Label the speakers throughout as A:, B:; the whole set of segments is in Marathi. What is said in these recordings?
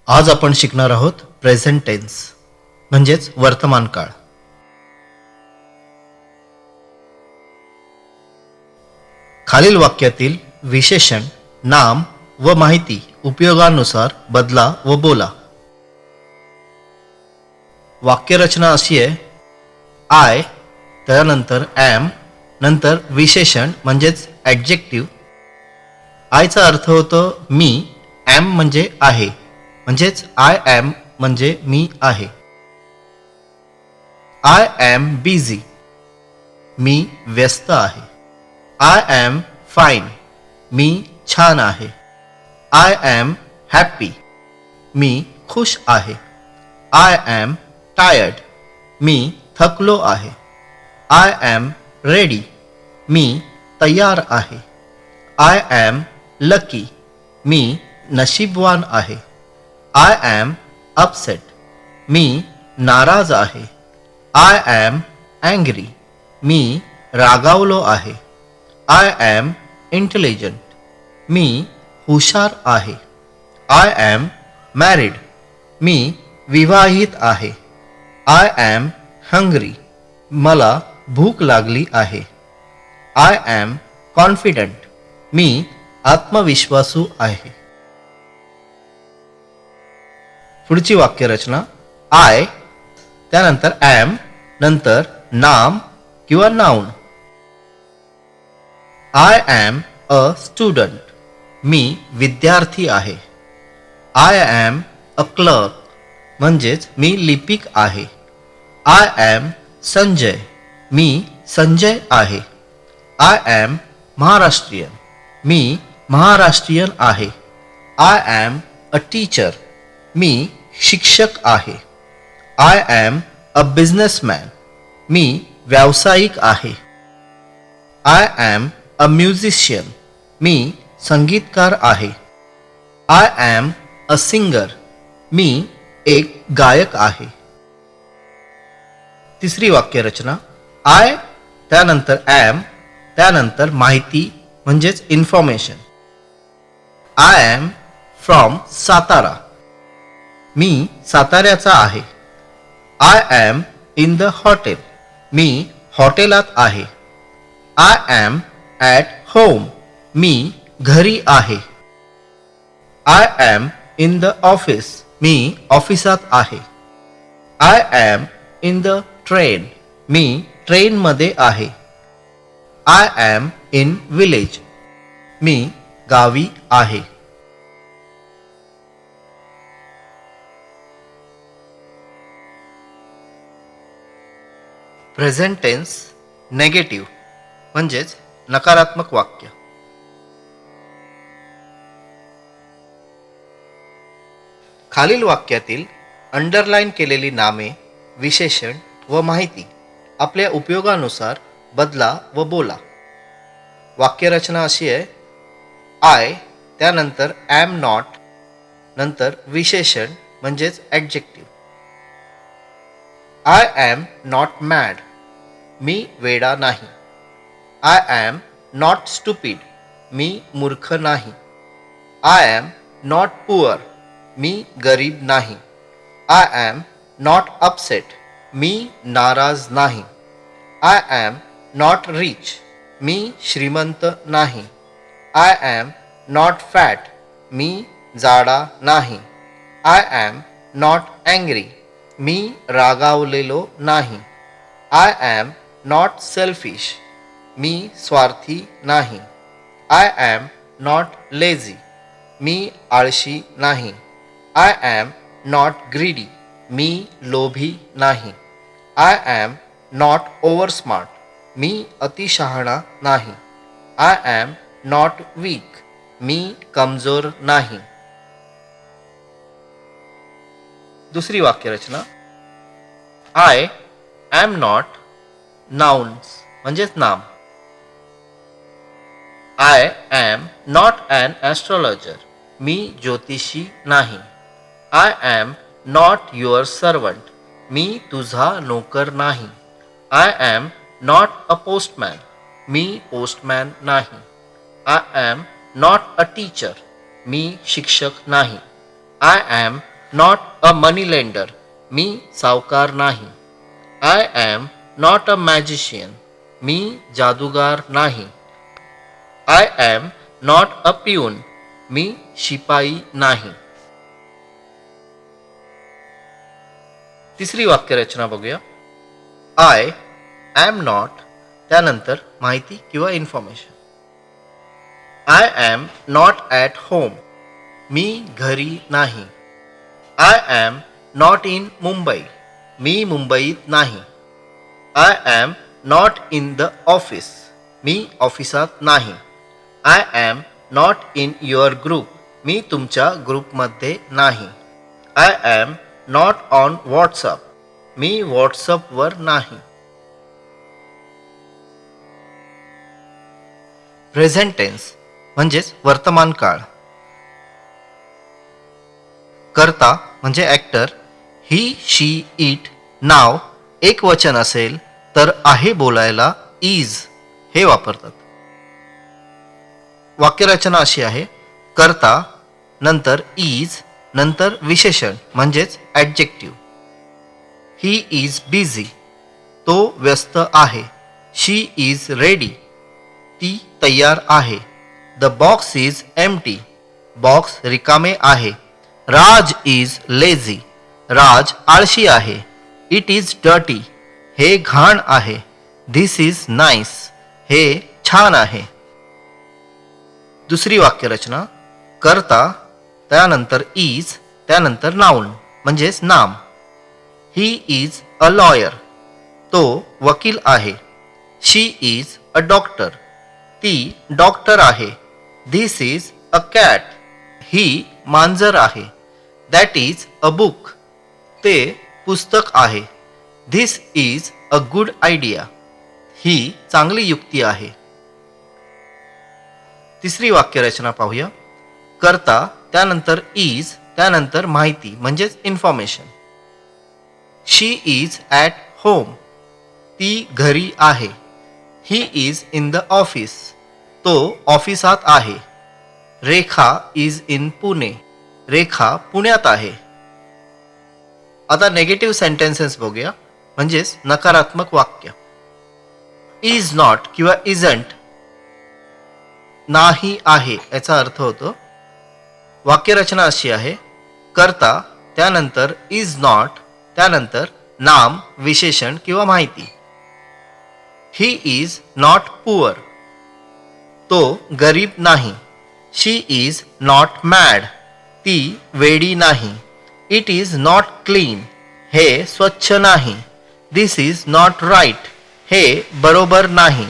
A: आज आपण शिकणार आहोत प्रेझेंट टेन्स म्हणजेच वर्तमान काळ. खालील वाक्यातील विशेषण, नाम व माहिती उपयोगानुसार बदला व बोला. वाक्यरचना अशी आहे: आय, त्यानंतर ॲम, नंतर विशेषण म्हणजेच ॲडजेक्टिव्ह. आयचा अर्थ होतो मी, ॲम म्हणजे आहे, म्हणजेच आय ॲम म्हणजे मी आहे. आय ॲम बिझी, मी व्यस्त आहे. आय ॲम फाईन, मी छान आहे. आय ॲम हॅपी, मी खुश आहे. आय ॲम टायर्ड, मी थकलो आहे. आय ॲम रेडी, मी तयार आहे. आय ॲम लकी, मी नशीबवान आहे. आय ॲम अपसेट, मी नाराज आहे. आय ॲम अँग्री, मी रागावलो आहे. आय ॲम इंटेलिजंट, मी हुशार आहे. आय ॲम मॅरिड, मी विवाहित आहे. आय ॲम हंग्री, मला भूक लागली आहे. आय ॲम कॉन्फिडंट, मी आत्मविश्वासू आहे. पुढची वाक्यरचना: आय, त्यानंतर ॲम, नंतर नाम किंवा noun. I am a student, मी विद्यार्थी आहे. आय ॲम अ क्लर्क, म्हणजेच मी लिपिक आहे. आय ॲम संजय, मी संजय आहे. आय ॲम महाराष्ट्रीयन, मी महाराष्ट्रीयन आहे. आय ॲम अ टीचर, मी शिक्षक आहे. आय ॲम अ बिझनेसमॅन, मी व्यावसायिक आहे. आय ॲम अ म्युझिशियन, मी संगीतकार आहे. आय ॲम अ सिंगर, मी एक गायक आहे. तिसरी वाक्यरचना: आय, त्यानंतर ॲम, त्यानंतर माहिती म्हणजेच information. I am from Satara, मी साताऱ्याचा आहे. I am in the hotel, मी हॉटेलात आहे. आय ॲम ॲट होम, मी घरी आहे. I am in the office, मी ऑफिसात आहे. I am in the train, मी ट्रेनमध्ये आहे. आय ॲम इन विलेज, मी गावी आहे. प्रेझेंट टेन्स नेगेटिव्ह म्हणजेच नकारात्मक वाक्य. खालील वाक्यातील अंडरलाईन केलेली नामे, विशेषण व माहिती आपल्या उपयोगानुसार बदला व बोला. वाक्यरचना अशी आहे: आय, त्यानंतर ॲम नॉट, नंतर विशेषण म्हणजेच adjective. I am not mad, मी वेडा नाही. आय ॲम नॉट स्टुपिड, मी मूर्ख नाही. आय ॲम नॉट पुअर, मी गरीब नाही. आय ॲम नॉट अपसेट, मी नाराज नाही. आय ॲम नॉट रिच, मी श्रीमंत नाही. आय ॲम नॉट फॅट, मी जाडा नाही. आय ॲम नॉट अँग्री, मी रागावलेलो नाही. आय ॲम नॉट सेल्फिश, मी स्वार्थी नाही. आय ॲम नॉट लेझी, मी आळशी नाही. आय ॲम नॉट ग्रीडी, मी लोभी नाही. I am not over smart, मी अतिशहाणा नाही. आय ॲम नॉट वीक, मी कमजोर नाही. दुसरी वाक्यरचना: आय ॲम नॉट नाउन्स म्हणजेच नाम. I am not an astrologer, मी ज्योतिषी नाही. I am not your servant, मी तुझा नोकर नाही. I am not a postman, मी पोस्टमॅन नाही. I am not a teacher, मी शिक्षक नाही. I am not a money lender, मी सावकार नाही. I am not a magician, मी जादूगार नाही. आय ॲम नॉट अ पिऊन, मी शिपाई नाही. तिसरी वाक्यरचना बघूया. आय ॲम नॉट, त्यानंतर माहिती किंवा information. I am not at home, मी घरी नाही. I am not in Mumbai, मी मुंबईत नाही. I am not in the office, मी ऑफिसात नाही. I am not in your group, मी तुमच्या ग्रुपमध्ये नाही. I am not on WhatsApp, मी व्हॉट्सअपवर नाही. प्रेझेंट टेन्स म्हणजेच वर्तमान काळ. कर्ता म्हणजे ॲक्टर, ही शी इट नाव एक वचन असेल तर आहे बोलायला इज हे वापरतात. वाक्यरचना अशी आहे. कर्ता नंतर इज नंतर विशेषण म्हणजेच ॲडजेक्टिव्ह. ही इज बिझी, तो व्यस्त आहे. शी इज रेडी, ती तयार आहे. The box is empty, box रिकामे आहे. राज इज लेझी, राज आळशी आहे. इट इज डर्टी, हे घाण आहे. धिस इज नाईस, हे छान आहे. दुसरी वाक्यरचना. कर्ता त्यानंतर इज त्यानंतर नाऊन म्हणजेच नाम. ही इज अ लॉयर, तो वकील आहे. शी इज अ डॉक्टर, ती डॉक्टर आहे. धिस इज अ कॅट, ही मांजर आहे. दॅट इज अ बुक, ते पुस्तक आहे. This is a good idea, ही चांगली युक्ती आहे. तिसरी वाक्यरचना पाहूया. कर्ता त्यानंतर इज त्यानंतर माहिती म्हणजेच information. She is at home, ती घरी आहे. He is in the office, तो ऑफिसात आहे. रेखा इज इन पुणे, रेखा पुण्यात आहे. आता नेगेटिव्ह सेंटेन्सेस बघूया म्हणजेच नकारात्मक वाक्य. इज नॉट किंवा इजंट नाही आहे याचा अर्थ होतो. वाक्यरचना अशी आहे. कर्ता त्यानंतर इज नॉट त्यानंतर नाम विशेषण किंवा माहिती. ही इज नॉट पुअर, तो गरीब नाही. शी इज नॉट मॅड, ती वेडी नाही. इट इज नॉट क्लीन, हे स्वच्छ नाही. दिस इज नॉट राईट, हे बरोबर नाही.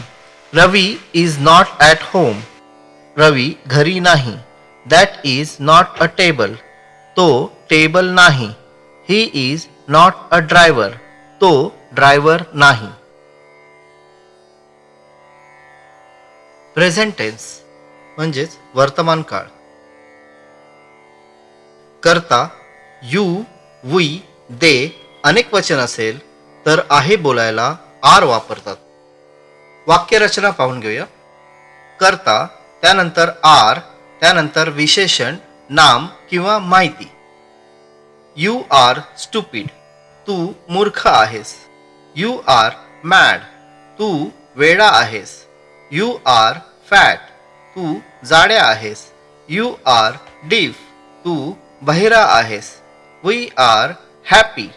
A: रवी इज नॉट ॲट होम, रवी घरी नाही. That is not a table, तो टेबल नाही. He is not a driver, तो ड्रायव्हर नाही. प्रेझेंट टेन्स म्हणजेच वर्तमान काळ. कर्ता यू वी दे अनेक वचन असेल तर आहे बोलायला आर वापरतात. वाक्यरचना पाहून घेऊया. कर्ता त्यानंतर आर त्यानंतर विशेषण नाम किंवा माहिती. यू आर स्टुपिड, तू मूर्ख आहेस. यू आर मॅड, तू वेडा आहेस. यू आर फॅट, तू जाड्या आहेस. यू आर डीफ, तू बहिरा आहेस. वी आर हॅपी,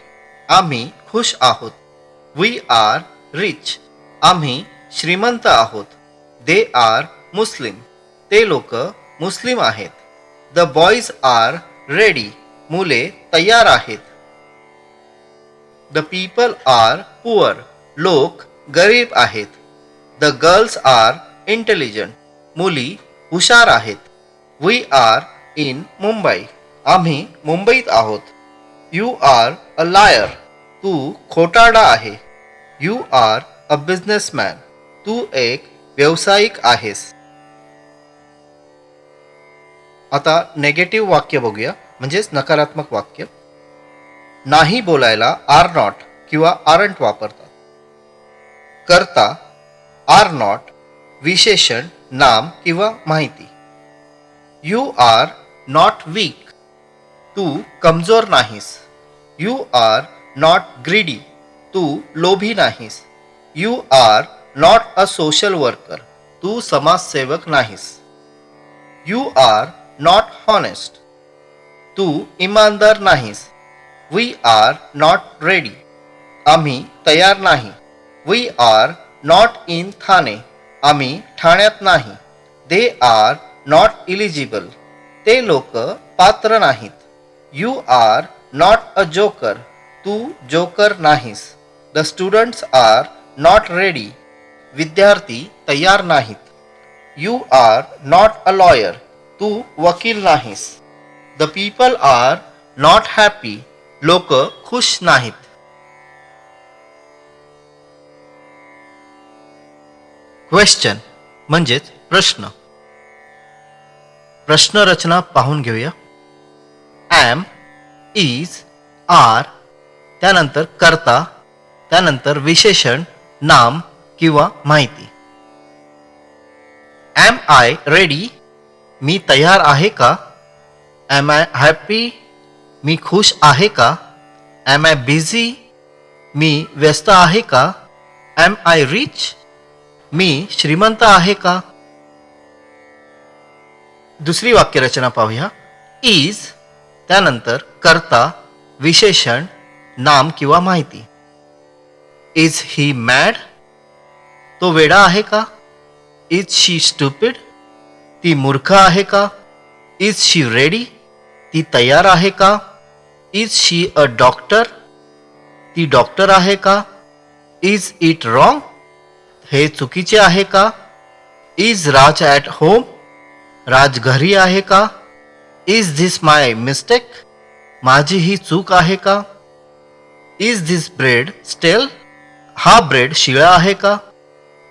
A: आम्ही खुश आहोत. वी आर रिच, आम्ही श्रीमंत आहोत. दे आर मुस्लिम, ते लोक मुस्लिम आहेत. द बॉईज आर रेडी, मुले तयार आहेत. द पीपल आर पुअर, लोक गरीब आहेत. द गर्ल्स आर इंटेलिजंट, मुली हुशार आहेत. वी आर इन मुंबई, आम्ही मुंबईत आहोत. यू आर अ लायर, तू खोटारडा आहे. यू आर अ बिझनेसमॅन, तू एक व्यावसायिक आहेस. आता नेगेटिव्ह वाक्य बघूया म्हणजेच नकारात्मक वाक्य. नाही बोलायला आर नॉट किंवा आरंट वापरतात. कर्ता आर नॉट विशेषण नाम किंवा माहिती. यू आर नॉट वीक, तू कमजोर नाहीस. You are not greedy. तू लोभी नाहीस. You are not a social worker. तू समाजसेवक नाहीस. You are not honest. तू इमानदार नाहीस. We are not ready. आम्ही तयार नाही. We are not in Thane. आम्ही ठाण्यात नाही. They are not eligible. ते लोक पात्र नाहीत. You are not a joker. तू जोकर नाहीस. The students are not ready. विद्यार्थी तयार नाहीत. You are not a lawyer. तू वकील नाहीस. The people are not happy. लोक खुश नाहीत. क्वेश्चन म्हणजेच प्रश्न. प्रश्नरचना पाहून घेऊया. ॲम, इज, आर, त्यानंतर कर्ता, त्यानंतर विशेषण, नाम किंवा माहिती. Am I ready. मी तयार आहे का? Am I happy. मी खुश आहे का? Am I busy. मी व्यस्त आहे का? Am I rich. मी श्रीमंत आहे का? दुसरी वाक्यरचना पाहूया. इज, त्यानंतर कर्ता, विशेषण, नाम किंवा माहिती. Is he mad. तो वेडा आहे का? Is she stupid. ती मूर्ख आहे का? Is she ready. ती तयार आहे का? Is she a doctor. ती डॉक्टर आहे का? Is it wrong. हे चुकीचे आहे का? Is Raj at home. Raj घरी आहे का? Is this my mistake. माझी ही चूक आहे का? इज धिस ब्रेड स्टेल. हा ब्रेड शिळा आहे का?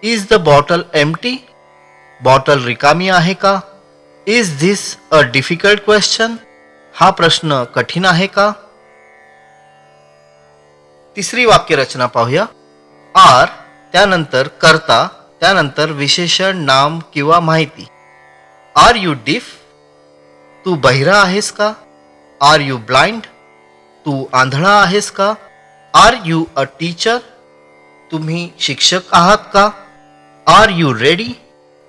A: Is the bottle empty. Bottle रिकामी आहे का? Is this a difficult question. हा प्रश्न कठीण आहे का? तिसरी वाक्यरचना पाहूया. आर, त्यानंतर कर्ता, त्यानंतर विशेषण, नाम किंवा माहिती. Are you deaf. तू बहिरा आहेस का? Are you blind. तू आंधळा आहेस का? Are you a teacher. तुम्ही शिक्षक आहात का? Are you ready.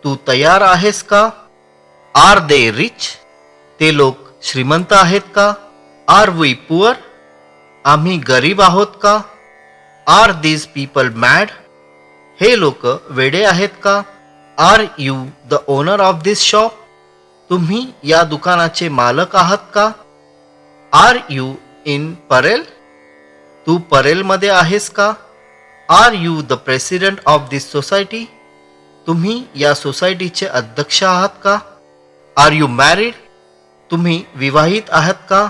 A: तू तयार आहेस का? Are they rich. ते लोक श्रीमंत आहेत का? Are we poor. आम्ही गरीब आहोत का? Are these people mad. हे लोक वेडे आहेत का? Are you the owner of this shop. तुम्ही या दुकानाचे मालक आहात का? Are you in Parel. तू परेलमध्ये आहेस का? Are you the president of this society. तुम्ही या सोसायटीचे अध्यक्ष आहात का? Are you married. तुम्ही विवाहित आहात का?